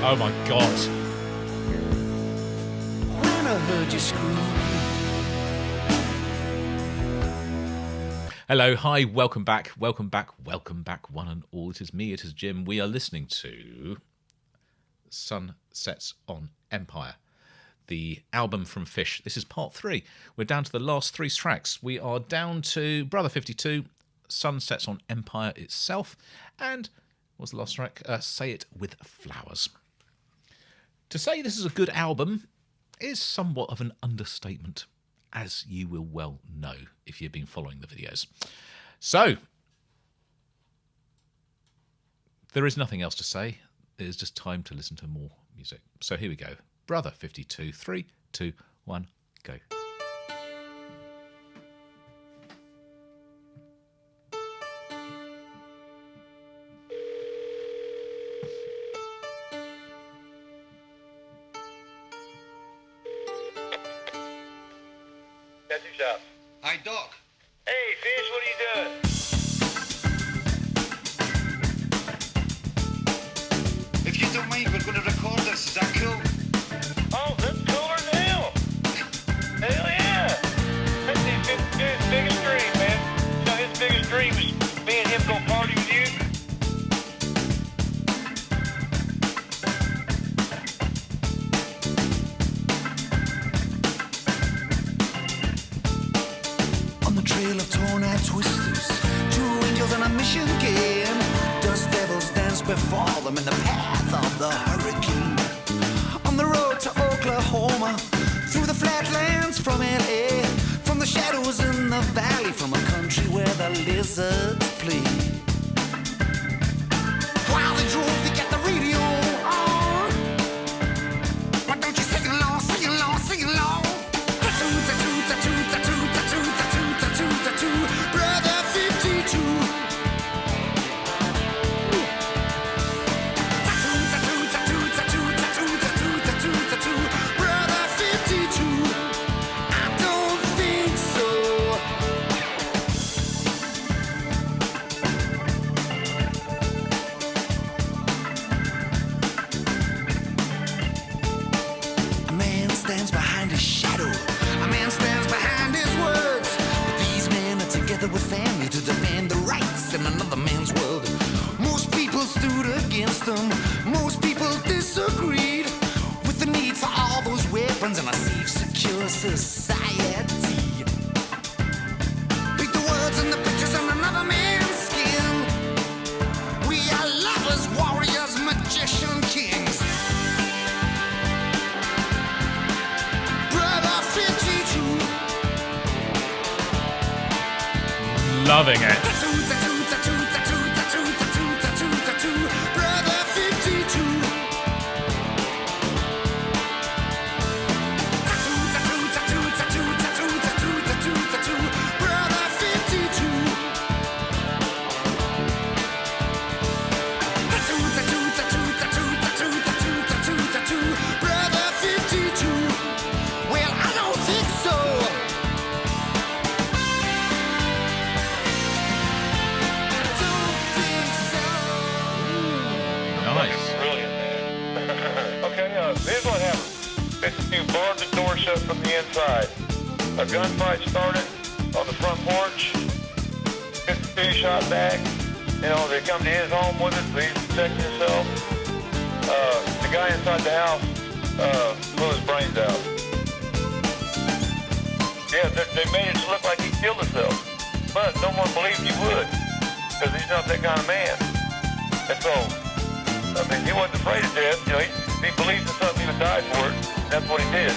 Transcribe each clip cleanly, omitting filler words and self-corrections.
Oh my God. When I heard you scream. Hello, hi, welcome back, one and all. It is me, it is Jim. We are listening to Sun Sets on Empire, the album from Fish. This is part 3. We're down to the last 3 tracks. We are down to Brother 52, Sun Sets on Empire itself, and what's the last track? Say It With Flowers. To say this is a good album is somewhat of an understatement, as you will well know if you've been following the videos. So, there is nothing else to say. It is just time to listen to more music. So here we go. Brother 52, 3, 2, 1, go. Hi, Doc. Hey, Fish, what are you doing? If you don't mind, we're going to record this. Is that cool? Oh, that's cooler than hell. Hell yeah. That's his biggest dream, man. You know, his biggest dream is me and him go party with you. Trail of torn-out twisters, 2 angels on a mission game. Dust devils dance before them in the path of the hurricane. On the road to Oklahoma, through the flatlands from L.A., from the shadows in the valley, from a country where the lizards play. While they drove, they got the radio on. Why don't you sing along, sing along, sing along? Brother 52. Brother 52. I don't think so. A man stands behind his shadow. A man stands behind his words. But these men are together with family to defend the rights in another man's world. Most people stood against them. Most people disagreed with the need for all those weapons and a safe, secure society. Pick the words and the pictures on another man's skin. We are lovers, warriors, magician kings. Brother 52. Loving it. Brother 52. Brother 52. Brother 52. Well, I don't think so. Nice. Brilliant, man. Okay, here's what happened. 52 barred the door shut from the inside. A gunfight started on the front porch. 52 shot back. You know, they come to his home with it, so he's protecting himself. The guy inside the house blew his brains out. Yeah, they made it look like he killed himself. But no one believed he would, because he's not that kind of man. And so, I mean, he wasn't afraid of death. You know, he believed in something, he would die for it. That's what he did.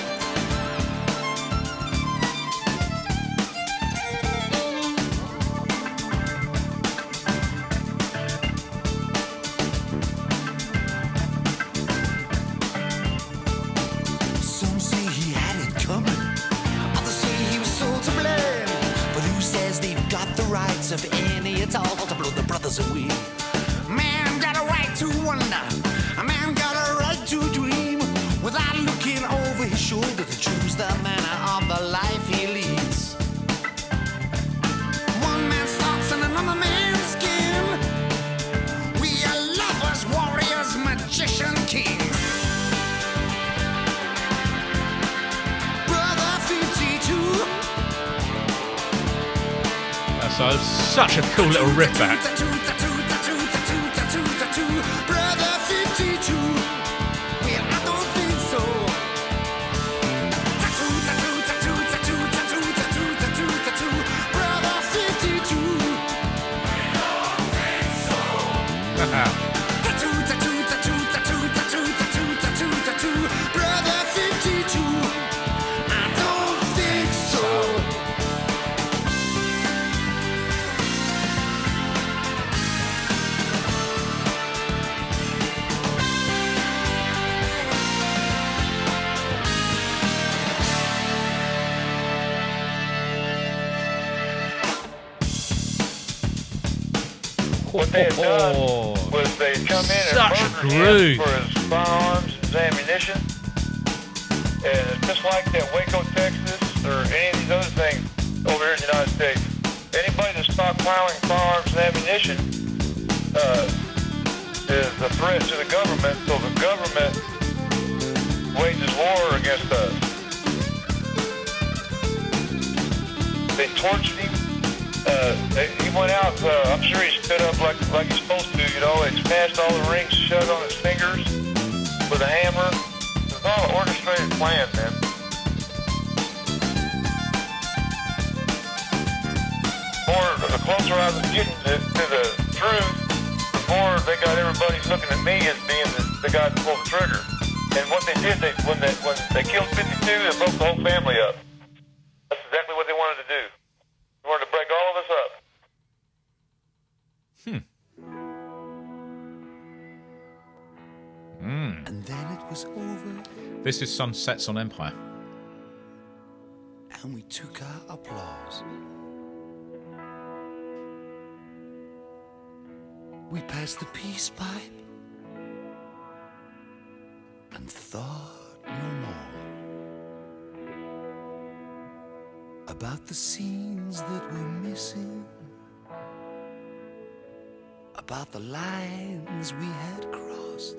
Some say he had it coming. Others say he was sold to blame. But who says they've got the rights of any at all to blow the brothers away? Man got a right to wonder. A man got a right to dream without looking over his shoulder to choose the manner of the life he leads. One man's thoughts and another man's skin. We are lovers, warriors, magician kings. So such a cool little riff back. Brother 52. Well, I don't think so. Brother 52. Brother 52. I don't think so. What they had done was they had come in and Such a murdered him groove. for his firearms, his ammunition. And it's just like that Waco, Texas, or any of these other things over here in the United States. Anybody that's stockpiling firearms and ammunition is a threat to the government, so the government wages war against us. They tortured him. He went out, I'm sure he stood up like he's supposed to, you know. They smashed all the rings shut on his fingers with a hammer. It was all an orchestrated plan, man. The closer I was getting to the truth, the more they got everybody looking at me as being the guy that pulled the trigger. And what they did, when they killed 52, they broke the whole family up. That's exactly what they wanted to do. They wanted to break all of us up. And then it was over, This is Sunsets on Empire. and we took our applause. We passed the peace pipe and thought no more about the scenes that we're missing, about the lines we had crossed.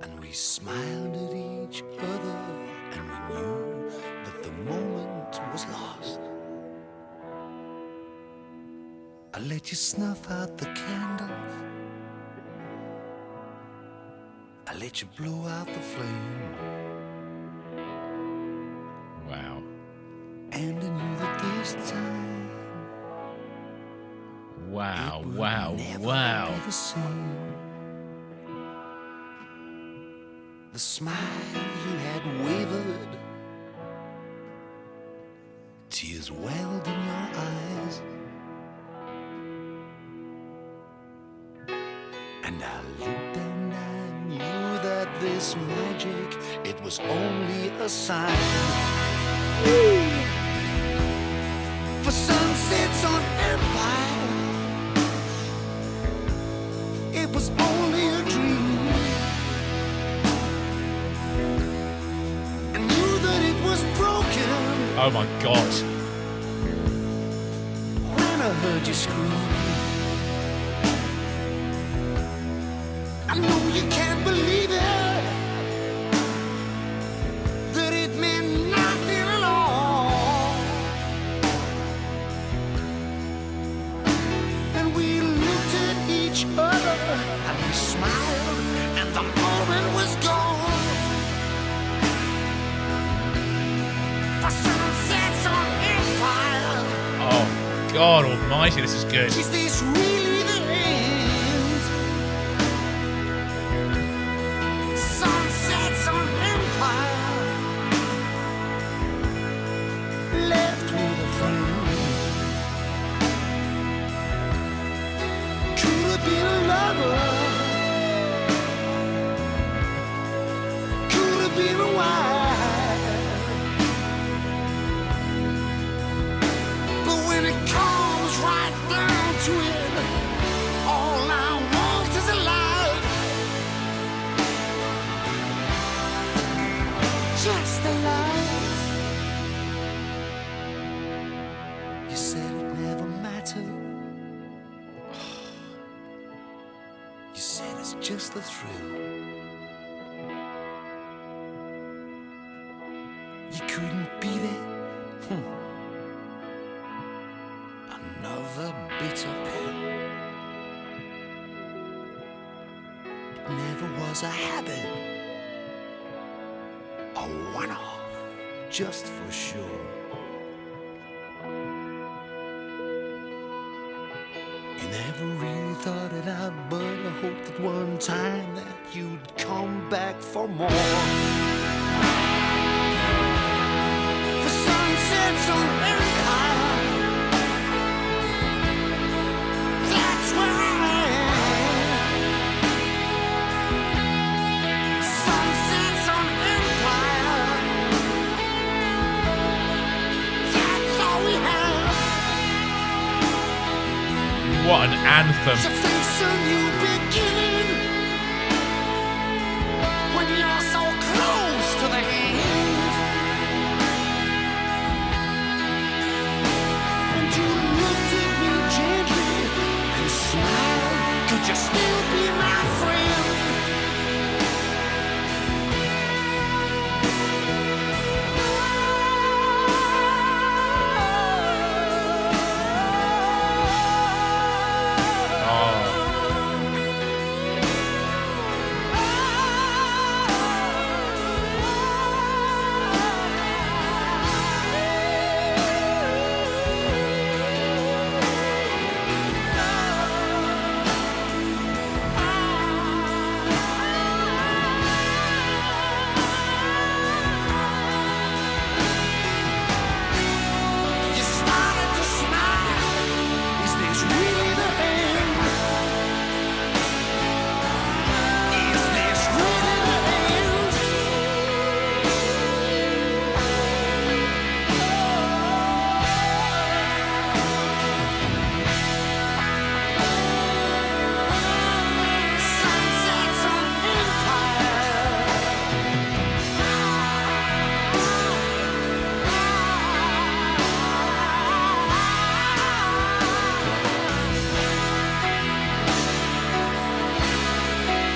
And we smiled at each other, and we knew that the moment was lost. I let you snuff out the candles, I let you blow out the flame, Wow. and I knew that this time Wow, it would wow, never wow. be the same. The smile you had wavered, tears welled in your eyes, and I looked and I knew that this magic, it was only a sign. For sunsets on Empire, it was only a dream. I knew that it was broken Oh my god. when I heard you scream. I know you can't believe it, that it meant nothing at all. And we looked at each other and we smiled, and the moment was gone. The sunsets on Empire. Oh god almighty, this is good. Is this really the end? Sunsets on Empire, left with a friend. Could have been a lover, could have been a wife. But when it comes right down to it, all I want is a life. Just a life. You said it never mattered. You said it's just a thrill. You couldn't beat it. never was a habit, a one-off, just for sure. You never really thought it out, but I hoped that one time that you'd come back for more. For sunsets on Empire, that's where I am. Sunsets on Empire, that's all we have. What an anthem. So face a new beginning when you're so close to the end. And you looked at me gently and smiled. Could you still be my friend? You started to smile. Is this really the end? Is this really the end? Sunsets on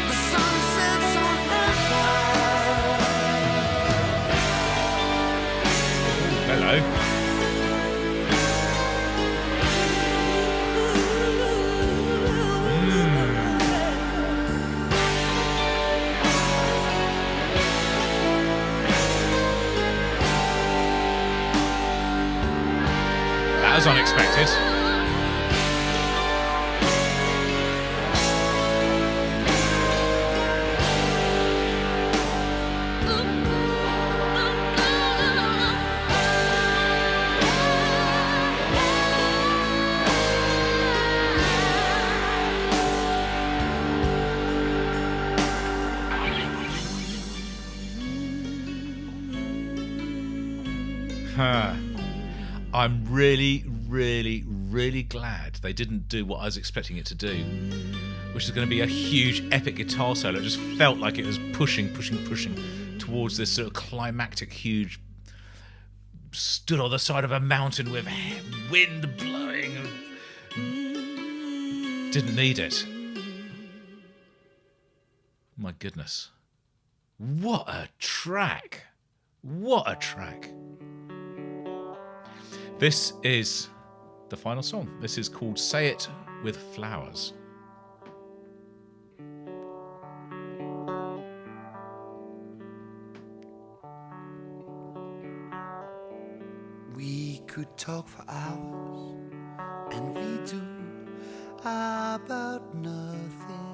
The sunsets on Hello. That was unexpected. Huh. I'm really, really, really glad they didn't do what I was expecting it to do, which is going to be a huge epic guitar solo. It just felt like it was pushing towards this sort of climactic, huge, stood on the side of a mountain with wind blowing. Didn't need it. My goodness. What a track. What a track. This is the final song. This is called Say It With Flowers. We could talk for hours, and we do, about nothing,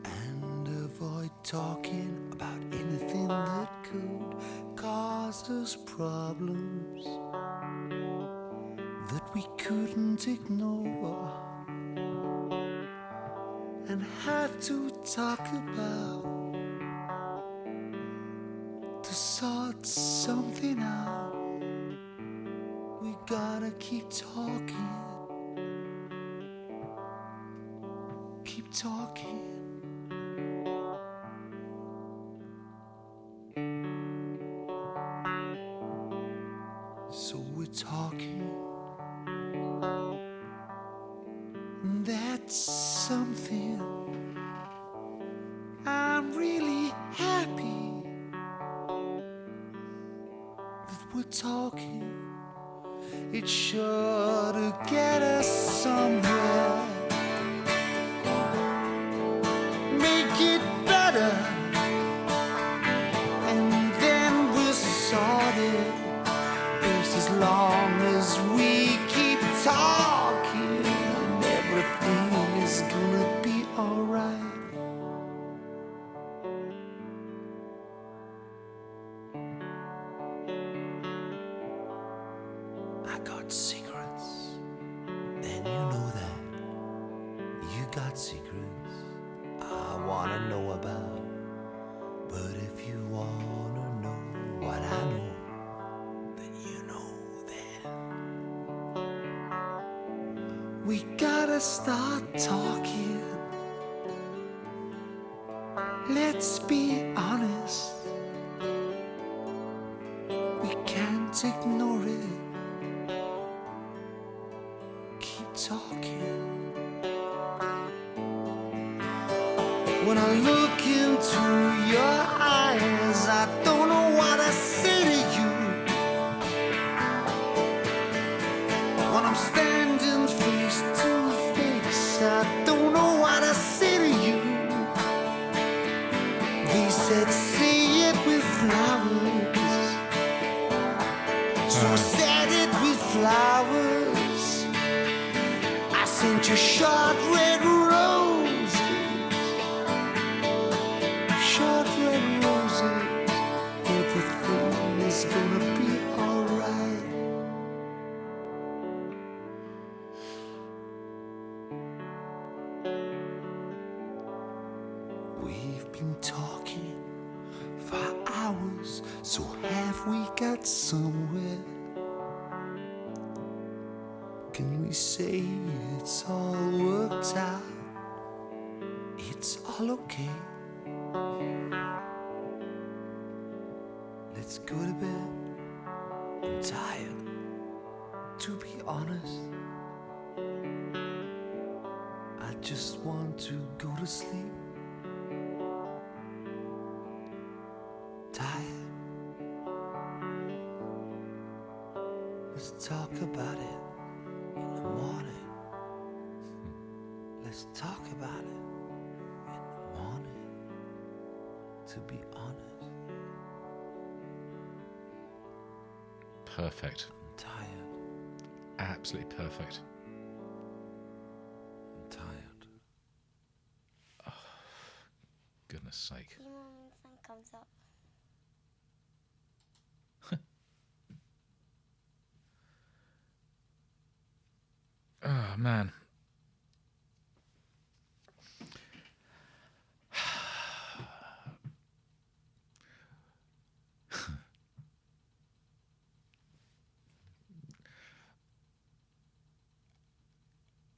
and avoid talking about anything that could cause us problems that we couldn't ignore and had to talk about to sort something out. We gotta keep talking, keep talking. So we're talking. That's something. I'm really happy that we're talking. It's sure to get us somewhere. got secrets, then you know that you got secrets I wanna know about. But if you wanna know what I know, then you know that we gotta start talking. Let's be honest, we can't ignore it. Keep talking. When I look into your eyes, I don't know what I say to you. When I'm standing face to face, I don't know what I say to you. They said say it with flowers, so I said it with flowers. I sent you short red roses, short red roses. Everything is gonna be alright. We've been talking for hours, so have we got somewhere? Can we say it's all worked out? It's all okay. Let's go to bed. I'm tired, to be honest. I just want to go to sleep. Tired. Let's talk about it in the morning. Let's talk about it in the morning. To be honest, Perfect. I'm tired. Absolutely perfect. I'm tired. Goodness sake. You know when the sun comes up. Oh, man.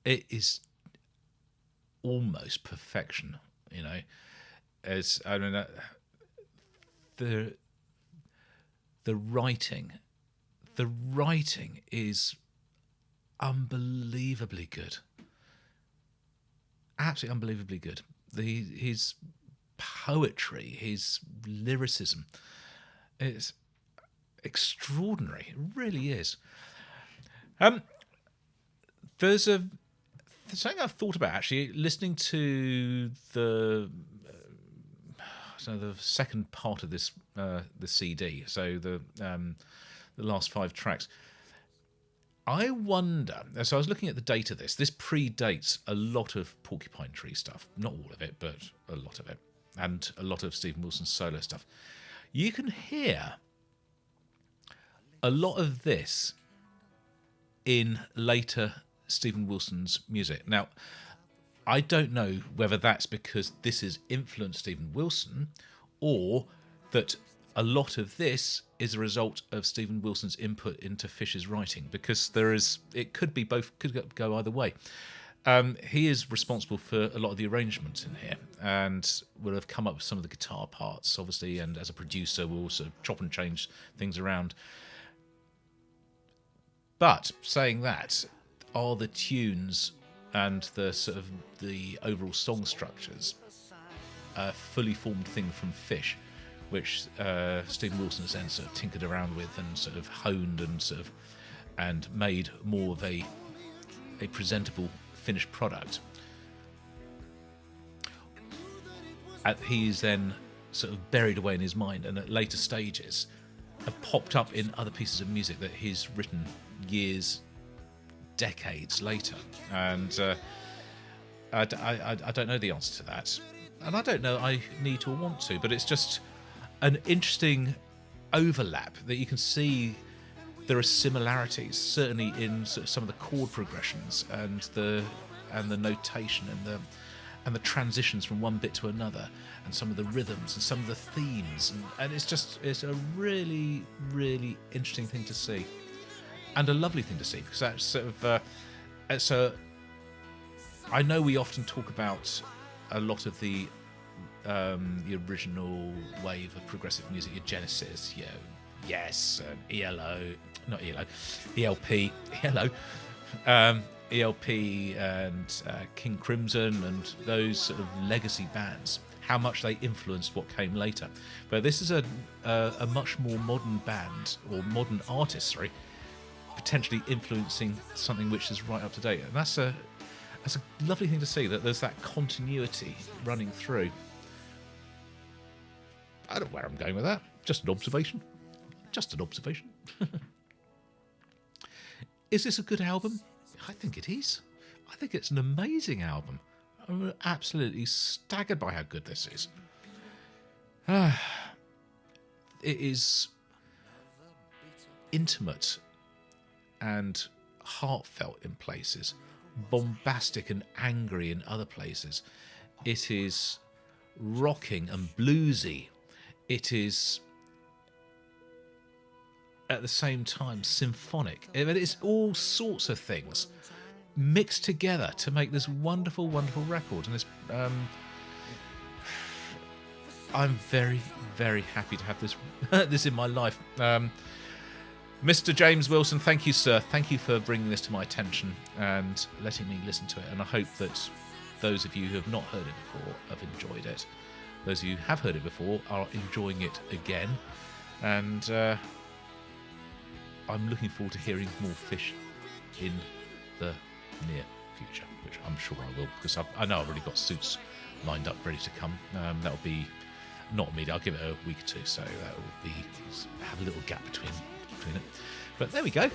It is almost perfection, you know. As I mean, the writing is unbelievably good, absolutely unbelievably good. His poetry, his lyricism, it's extraordinary. It really is. There's something I've thought about actually listening to the second part of this the CD. So the last 5 tracks. I wonder. So I was looking at the date of this. This predates a lot of Porcupine Tree stuff. Not all of it, but a lot of it, and a lot of Stephen Wilson's solo stuff. You can hear a lot of this in later Stephen Wilson's music. Now, I don't know whether that's because this has influenced Stephen Wilson, or that a lot of this is a result of Stephen Wilson's input into Fish's writing, because it could be both, could go either way. He is responsible for a lot of the arrangements in here, and will have come up with some of the guitar parts, obviously, and as a producer will also chop and change things around. But saying that, are the tunes and the sort of the overall song structures a fully formed thing from Fish, which Stephen Wilson has then sort of tinkered around with and sort of honed and made more of a presentable finished product. He's then sort of buried away in his mind, and at later stages have popped up in other pieces of music that he's written decades later. And I don't know the answer to that, and I don't know I need to or want to, but it's just an interesting overlap that you can see there are similarities, certainly in sort of some of the chord progressions and the notation and the transitions from one bit to another, and some of the rhythms and some of the themes, and it's a really, really interesting thing to see, and a lovely thing to see, because that's sort of I know we often talk about a lot of the original wave of progressive music, your Genesis, Yes, ELO, not ELO, ELP, ELO, ELP and King Crimson and those sort of legacy bands, how much they influenced what came later. But this is a much more modern band, or modern artist, sorry, potentially influencing something which is right up to date. And that's a lovely thing to see, that there's that continuity running through. I don't know where I'm going with that. Just an observation. Just an observation. Is this a good album? I think it is. I think it's an amazing album. I'm absolutely staggered by how good this is. It is intimate and heartfelt in places, bombastic and angry in other places. It is rocking and bluesy. It is at the same time symphonic. It's all sorts of things mixed together to make this wonderful, wonderful record. And I'm very, very happy to have this in my life. Mr. James Wilson, thank you, sir. Thank you for bringing this to my attention and letting me listen to it. And I hope that those of you who have not heard it before have enjoyed it. Those of you who have heard it before are enjoying it again. And I'm looking forward to hearing more Fish in the near future, which I'm sure I will, because I know I've already got suits lined up ready to come. That'll be not immediate. I'll give it a week or two, so that will have a little gap between it. But there we go.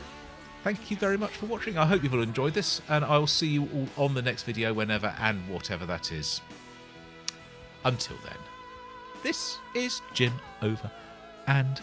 Thank you very much for watching. I hope you've all enjoyed this, and I will see you all on the next video, whenever and whatever that is. Until then, this is Jim, over and